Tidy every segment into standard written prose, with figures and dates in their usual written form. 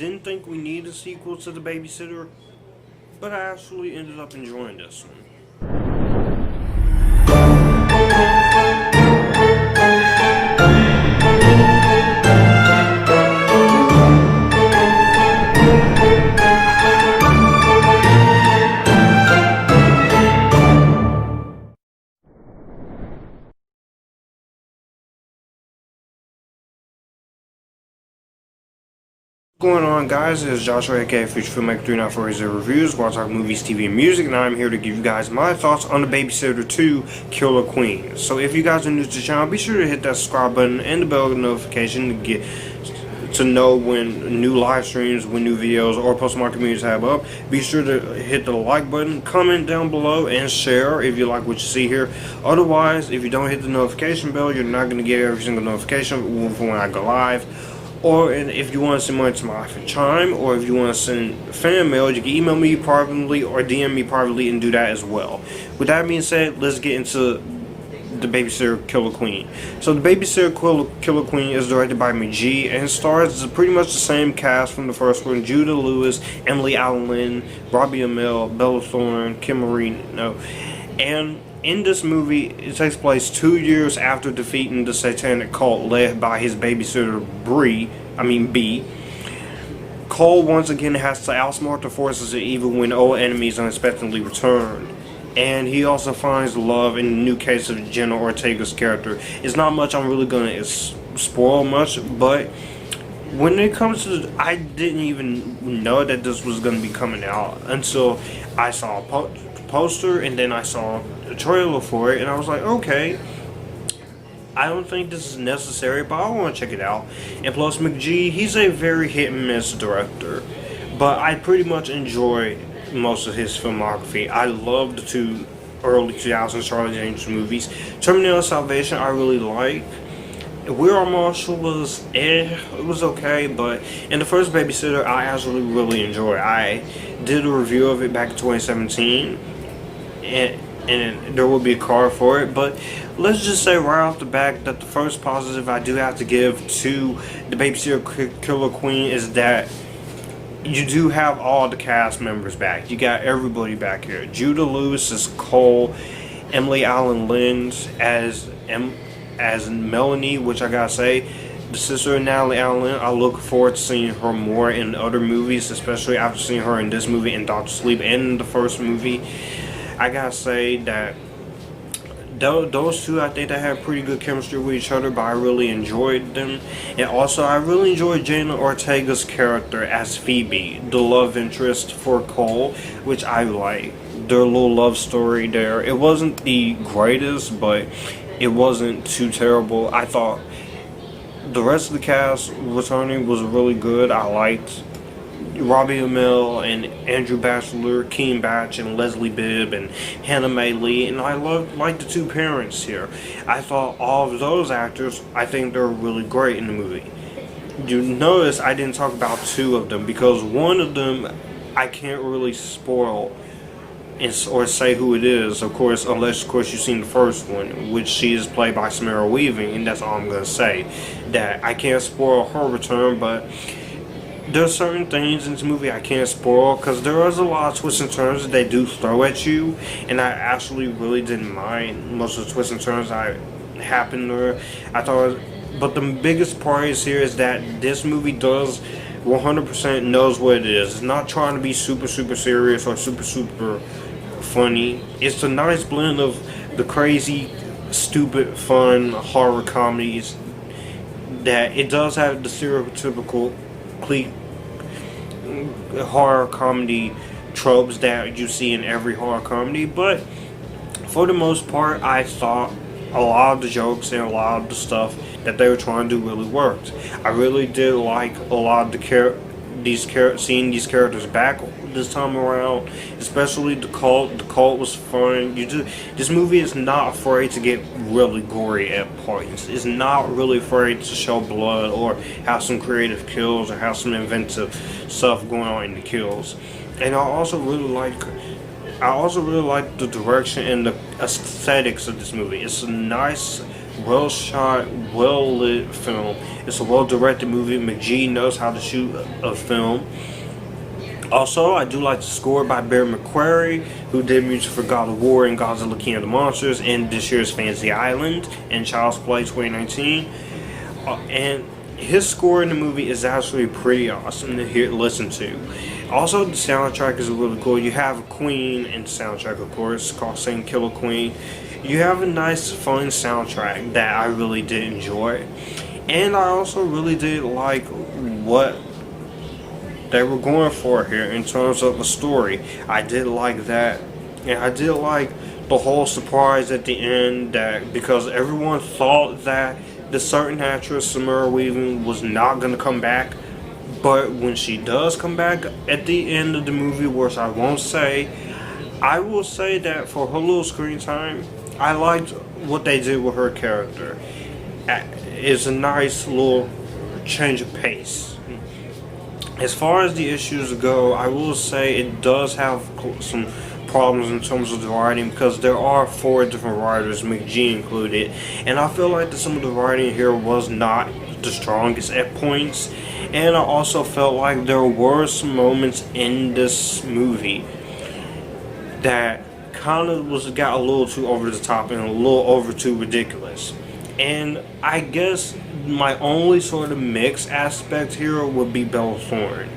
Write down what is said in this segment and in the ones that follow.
didn't think we needed a sequel to The Babysitter, but I actually ended up enjoying this one. What's going on, guys? It's Joshua, aka Future Filmmaker 3940 Reviews, where I talk movies, TV, and music, and I'm here to give you guys my thoughts on The Babysitter 2 Killer Queen. So if you guys are new to the channel, be sure to hit that subscribe button and the bell notification to know when new live streams, when new videos or post-market movies have up. Be sure to hit the like button, comment down below, and share if you like what you see here. Otherwise, if you don't hit the notification bell, you're not going to get every single notification when I go live. Or if you want to send money to my life and chime, or if you want to send fan mail, you can email me privately or DM me privately and do that as well. With that being said, let's get into The Babysitter Killer Queen. So The Babysitter Killer Queen is directed by McG and stars pretty much the same cast from the first one: Judah Lewis, Emily Alyn, Robbie Amell, Bella Thorne, Kim Marino. And in this movie, it takes place 2 years after defeating the satanic cult led by his babysitter B. Cole once again has to outsmart the forces of evil when old enemies unexpectedly return. And he also finds love in the new case of Jenna Ortega's character. It's not much I'm really going to spoil much, but when it comes to I didn't even know that this was going to be coming out until I saw a poster, and then I saw a trailer for it, and I was like, okay, I don't think this is necessary, but I want to check it out. And plus, McG, he's a very hit and miss director, but I pretty much enjoy most of his filmography. I love the two early 2000s Charlie James movies. Terminator Salvation I really like. We Are Marshall was it was okay, but in the first Babysitter I actually really enjoyed. I did a review of it back in 2017, and there will be a card for it. But let's just say right off the back that the first positive I do have to give to The Babysitter Killer Queen is that you do have all the cast members back. You got everybody back here. Judah Lewis as Cole, Emily Alyn as Melanie, which I gotta say, the sister of Natalie Alyn, I look forward to seeing her more in other movies, especially after seeing her in this movie and Doctor Sleep and in the first movie. I gotta say that those two, I think they have pretty good chemistry with each other, but I really enjoyed them. And also, I really enjoyed Jenna Ortega's character as Phoebe, the love interest for Cole, which I like. Their little love story there, it wasn't the greatest, but it wasn't too terrible. I thought the rest of the cast returning was really good. I liked Robbie Amell and Andrew Bachelor, Keem Batch and Leslie Bibb and Hana Mae Lee, and I liked the two parents here. I thought all of those actors, I think they're really great in the movie. You notice I didn't talk about two of them because one of them I can't really spoil or say who it is, of course, unless of course you've seen the first one, which she is played by Samara Weaving, and that's all I'm gonna say. That I can't spoil her return, but there's certain things in this movie I can't spoil because there is a lot of twists and turns that they do throw at you, and I actually really didn't mind most of the twists and turns that happened there. I thought, but the biggest part is here is that this movie does 100% knows what it is. It's not trying to be super serious or super funny. It's a nice blend of the crazy, stupid, fun horror comedies. That it does have the stereotypical horror comedy tropes that you see in every horror comedy, but for the most part I thought a lot of the jokes and a lot of the stuff that they were trying to do really worked. I really did like a lot of seeing these characters back this time around, especially the cult. The cult was fun. This movie is not afraid to get really gory at points. It's not really afraid to show blood or have some creative kills or have some inventive stuff going on in the kills. And I also really like the direction and the aesthetics of this movie. It's a nice well shot, well lit film. It's a well directed movie. McGee knows how to shoot a film. Also, I do like the score by Barry McQuarrie, who did music for God of War and Godzilla King of the Monsters, and this year's Fantasy Island and Child's Play 2019. And his score in the movie is actually pretty awesome to listen to. Also, the soundtrack is really cool. You have Queen in the soundtrack, of course, called Saint Killer Queen. You have a nice, fun soundtrack that I really did enjoy. And I also really did like what they were going for here in terms of the story. I did like that. And I did like the whole surprise at the end, that because everyone thought that the certain actress Samara Weaving was not going to come back, but when she does come back at the end of the movie, which I won't say, I will say that for her little screen time, I liked what they did with her character. It's a nice little change of pace. As far as the issues go, I will say it does have some problems in terms of the writing, because there are 4 different writers, McGee included, and I feel like that some of the writing here was not the strongest at points. And I also felt like there were some moments in this movie that kind of got a little too over the top and a little over too ridiculous. And I guess my only sort of mixed aspect here would be Bella Thorne.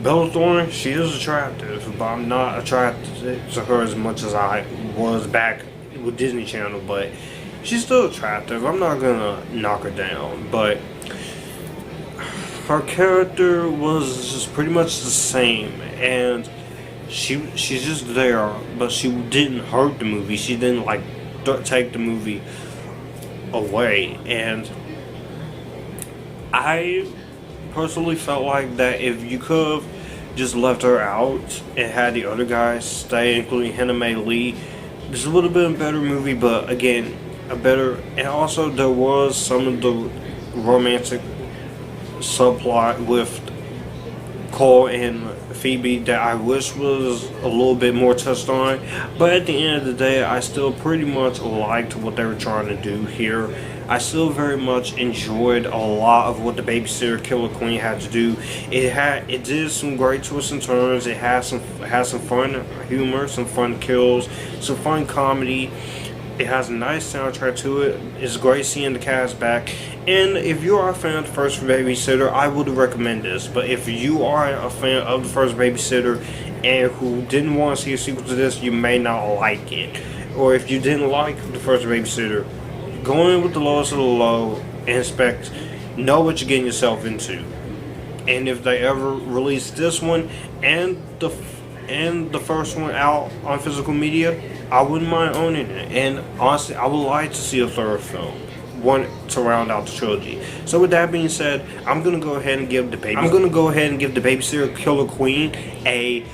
Bella Thorne, she is attractive, but I'm not attracted to her as much as I was back with Disney Channel, but she's still attractive. I'm not gonna knock her down, but her character was just pretty much the same, and she's just there, but she didn't hurt the movie. She didn't like take the movie away. And I personally felt like that if you could have just left her out and had the other guys stay, including Hana Mae Lee, this would have been a better movie. But again, a better, and also there was some of the romantic subplot with Cole and Phoebe that I wish was a little bit more touched on, but at the end of the day, I still pretty much liked what they were trying to do here. I still very much enjoyed a lot of what the Babysitter Killer Queen had to do. It did some great twists and turns. It had some fun humor, some fun kills, some fun comedy. It has a nice soundtrack to it. It's great seeing the cast back. And if you are a fan of the first Babysitter, I would recommend this. But if you are a fan of the first Babysitter and who didn't want to see a sequel to this, you may not like it. Or if you didn't like the first Babysitter, go in with the lowest of the low and know what you're getting yourself into. And if they ever release this one and the first one out on physical media, I wouldn't mind owning it. And honestly, I would like to see a third film, one to round out the trilogy. So with that being said, I'm gonna go ahead and give the Babysitter Killer Queen a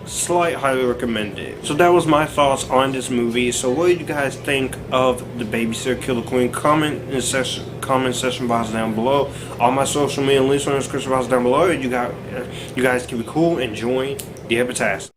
slight highly recommended. So that was my thoughts on this movie. So what do you guys think of the Babysitter Killer Queen? Comment section box down below. All my social media links are in the description box down below. You guys keep it cool and join the Epictasticness.